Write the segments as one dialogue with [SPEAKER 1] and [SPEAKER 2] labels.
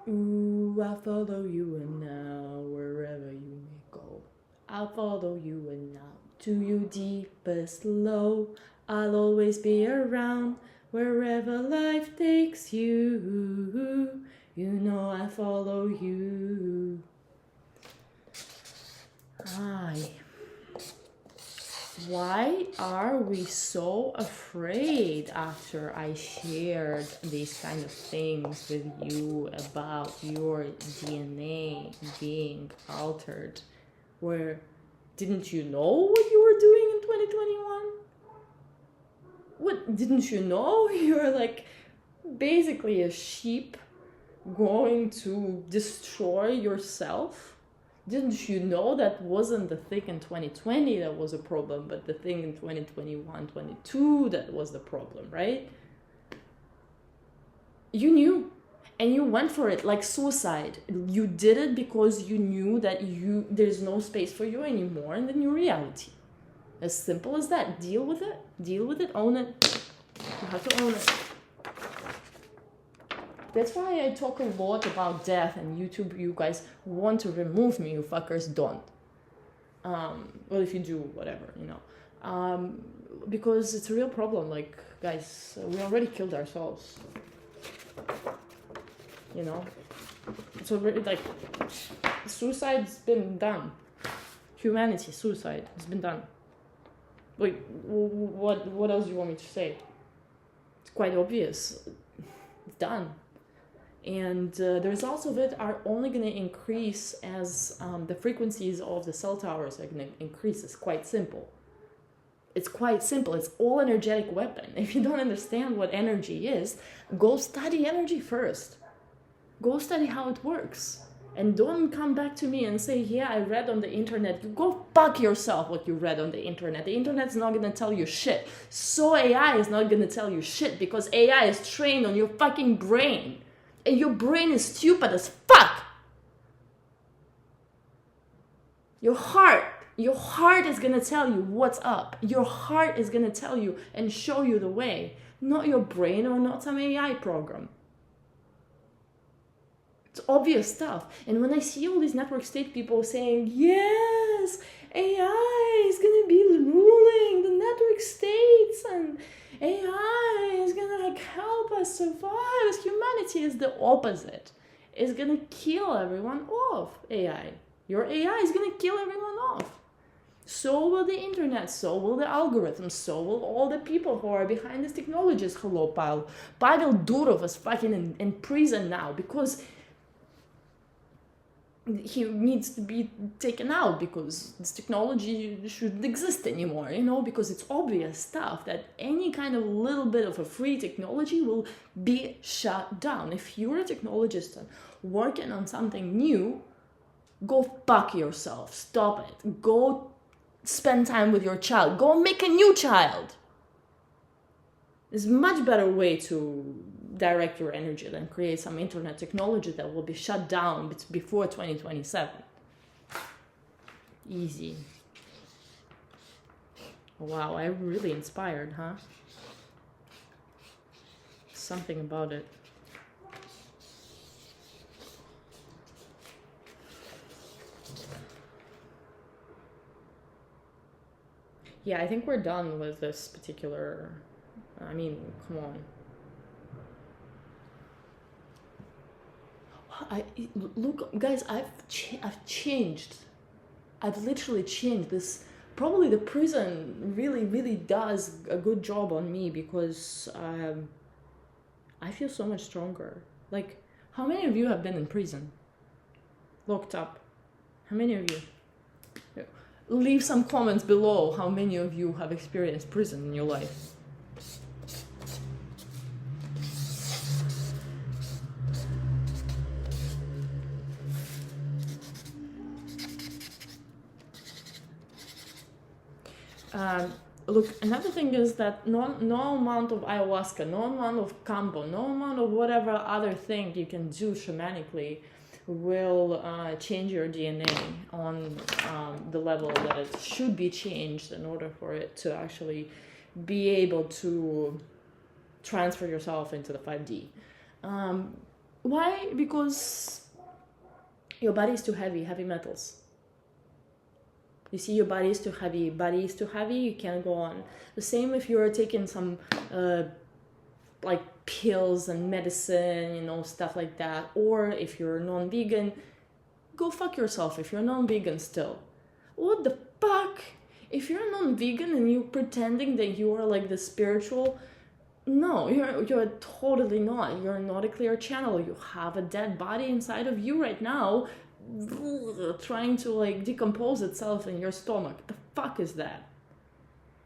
[SPEAKER 1] Ooh, I follow you and now wherever you may go. I'll follow you and now to your deepest low. I'll always be around wherever life takes you. You know I follow you. Aye. Why are we so afraid after I shared these kind of things with you about your DNA being altered? Where didn't you know what you were doing in 2021? What didn't you know? You're like basically a sheep going to destroy yourself. Didn't you know that wasn't the thing in 2020 that was a problem, but the thing in 2021, 22 that was the problem, right? You knew, and you went for it like suicide. You did it because you knew that there's no space for you anymore in the new reality. As simple as that. Deal with it, own it. You have to own it. That's why I talk a lot about death, and YouTube, you guys want to remove me, you fuckers don't. Well, if you do, whatever, you know. Because it's a real problem, like, guys, we already killed ourselves. You know? It's already, like, suicide's been done. Humanity, suicide, has been done. Like, what else do you want me to say? It's quite obvious. It's done. And the results of it are only going to increase as the frequencies of the cell towers are going to increase. It's quite simple. It's quite simple. It's all energetic weapon. If you don't understand what energy is, go study energy first. Go study how it works. And don't come back to me and say, yeah, I read on the internet. You go fuck yourself what you read on the internet. The internet's not going to tell you shit. So AI is not going to tell you shit because AI is trained on your fucking brain. And your brain is stupid as fuck. Your heart is gonna tell you what's up. Your heart is gonna tell you and show you the way. Not your brain or not some AI program. It's obvious stuff. And when I see all these network state people saying, yes, AI is gonna be ruling the network states and AI is gonna like help us survive. Humanity is the opposite. It's gonna kill everyone off. AI. Your AI is gonna kill everyone off. So will the internet, so will the algorithms, so will all the people who are behind these technologies. Hello, Pavel Durov is fucking in prison now because he needs to be taken out because this technology shouldn't exist anymore, you know, because it's obvious stuff that any kind of little bit of a free technology will be shut down. If you're a technologist and working on something new, go fuck yourself. Stop it. Go spend time with your child. Go make a new child. There's a much better way to direct your energy than create some internet technology that will be shut down before 2027. Easy. Wow, I'm really inspired, huh? Something about it. Yeah, I think we're done with this particular... I mean, come on. Look, guys, I've changed. I've literally changed this. Probably the prison really does a good job on me because I feel so much stronger. Like, how many of you have been in prison? Locked up? How many of you? Leave some comments below how many of you have experienced prison in your life. Look, another thing is that no amount of ayahuasca, no amount of kambo, no amount of whatever other thing you can do shamanically will change your DNA on the level that it should be changed in order for it to actually be able to transfer yourself into the 5D. Why? Because your body is too heavy, heavy metals. You see, your body is too heavy, you can't go on. The same if you're taking some like pills and medicine, you know, stuff like that. Or if you're non-vegan, go fuck yourself if you're non-vegan still. What the fuck? If you're non-vegan and you're pretending that you are like the spiritual, no, you're totally not. You're not a clear channel. You have a dead body inside of you right now, trying to like decompose itself in your stomach. The fuck is that?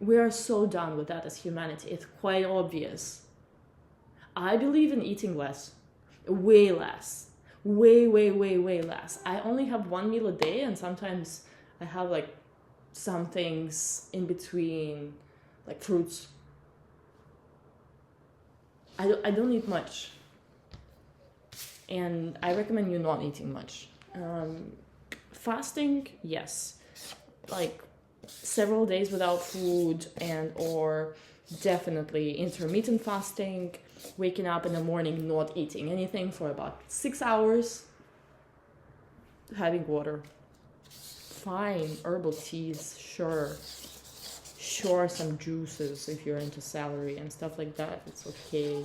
[SPEAKER 1] We are so done with that as humanity. It's quite obvious. I believe in eating less, way less, way less. I only have one meal a day, and sometimes I have like some things in between, like fruits. I don't eat much, and I recommend you not eating much. Fasting, yes, like several days without food, and or definitely intermittent fasting, waking up in the morning not eating anything for about 6 hours, having water, fine, herbal teas, sure, some juices if you're into celery and stuff like that, it's okay.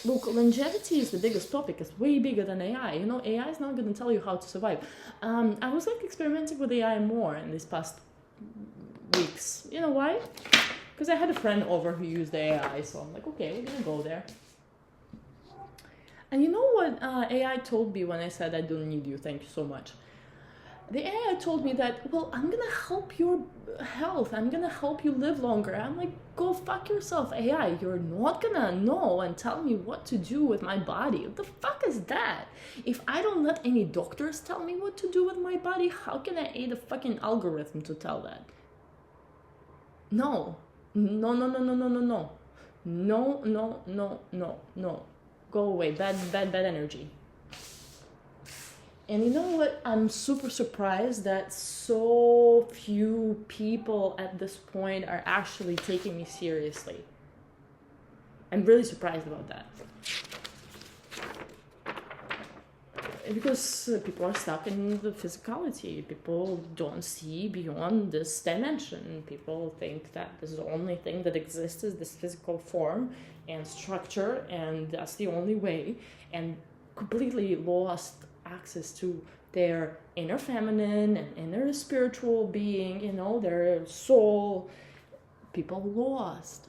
[SPEAKER 1] Look, longevity is the biggest topic. It's way bigger than AI. You know, AI is not going to tell you how to survive. I was like experimenting with AI more in these past weeks. You know why? Because I had a friend over who used AI, so I'm like, okay, we're going to go there. And you know what AI told me when I said I don't need you, thank you so much? The AI told me that, well, I'm going to help your health. I'm going to help you live longer. I'm like, go fuck yourself, AI. You're not going to know and tell me what to do with my body. What the fuck is that? If I don't let any doctors tell me what to do with my body, how can I aid a fucking algorithm to tell that? No. No. Go away. Bad energy. And you know what? I'm super surprised that so few people at this point are actually taking me seriously. I'm really surprised about that. Because people are stuck in the physicality. People don't see beyond this dimension. People think that this is the only thing that exists is this physical form and structure, and that's the only way, and completely lost access to their inner feminine and inner spiritual being, you know, their soul. People lost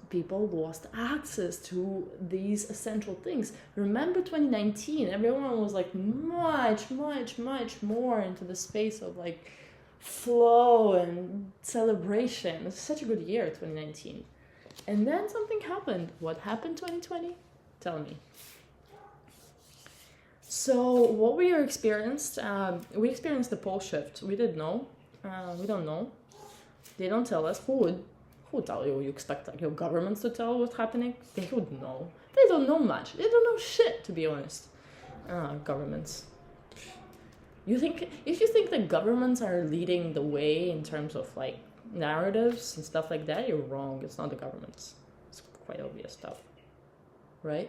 [SPEAKER 1] access to these essential things. Remember 2019, everyone was like much more into the space of like flow and celebration. It was such a good year, 2019. And then something happened. What happened 2020? Tell me. So what we experienced the pole shift. We didn't know. We don't know. They don't tell us. Who would tell you? You expect like your governments to tell what's happening? They would know. They don't know much. They don't know shit, to be honest. Governments. If you think that governments are leading the way in terms of like narratives and stuff like that, you're wrong. It's not the governments. It's quite obvious stuff, right?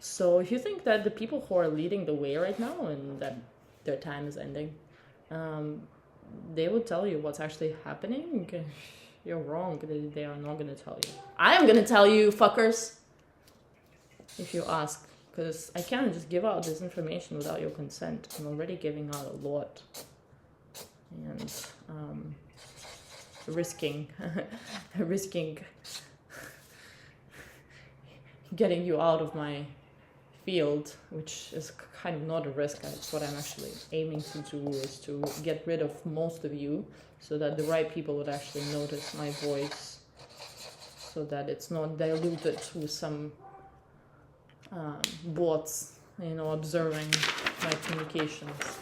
[SPEAKER 1] So if you think that the people who are leading the way right now and that their time is ending, they would tell you what's actually happening, you're wrong. They are not going to tell you. I am going to tell you, fuckers, if you ask, because I can't just give out this information without your consent. I'm already giving out a lot and risking getting you out of my field, which is kind of not a risk. That's what I'm actually aiming to do, is to get rid of most of you so that the right people would actually notice my voice, so that it's not diluted with some bots, observing my communications.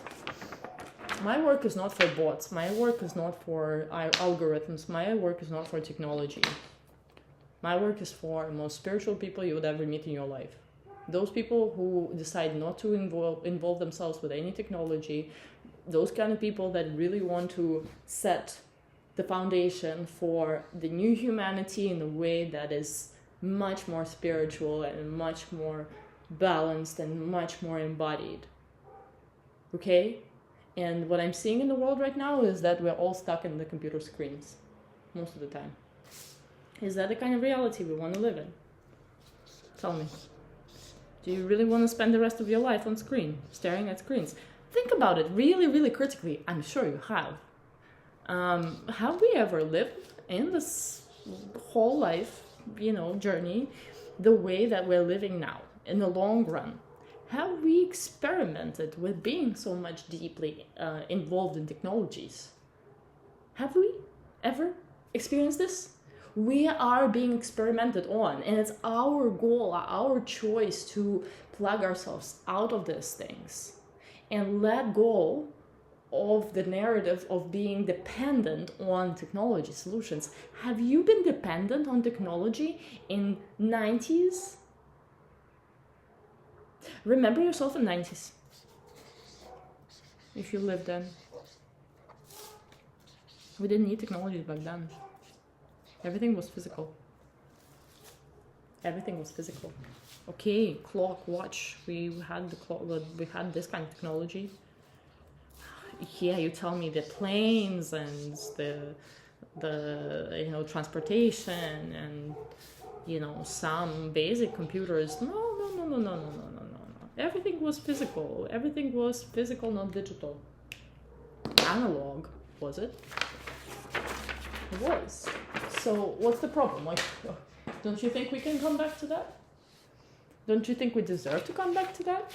[SPEAKER 1] My work is not for bots. My work is not for algorithms. My work is not for technology. My work is for the most spiritual people you would ever meet in your life. Those people who decide not to involve themselves with any technology, those kind of people that really want to set the foundation for the new humanity in a way that is much more spiritual and much more balanced and much more embodied. Okay? And what I'm seeing in the world right now is that we're all stuck in the computer screens most of the time. Is that the kind of reality we want to live in? Tell me. Do you really want to spend the rest of your life on screen, staring at screens? Think about it really, really critically. I'm sure you have. Have we ever lived in this whole life, journey the way that we're living now in the long run? Have we experimented with being so much deeply involved in technologies? Have we ever experienced this? We are being experimented on, and it's our goal, our choice to plug ourselves out of these things and let go of the narrative of being dependent on technology solutions. Have you been dependent on technology in 90s? Remember yourself in 90s. If you lived then. We didn't need technology back then. Everything was physical. Everything was physical. Okay, clock, watch. We had the clock. We had this kind of technology. Yeah, you tell me the planes and the transportation and some basic computers. No. Everything was physical. Everything was physical, not digital. Analog, was it? It was. So what's the problem? Don't you think we can come back to that? Don't you think we deserve to come back to that?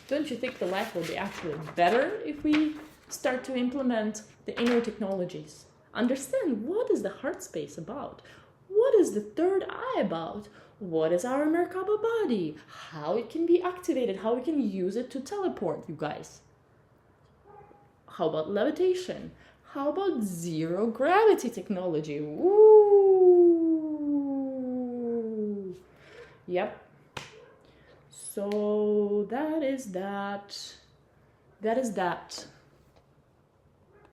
[SPEAKER 1] Don't you think the life will be actually better if we start to implement the inner technologies? Understand, what is the heart space about? What is the third eye about? What is our Merkaba body? How it can be activated? How we can use it to teleport, you guys? How about levitation? How about zero gravity technology? Ooh. Yep. So that is that. That is that.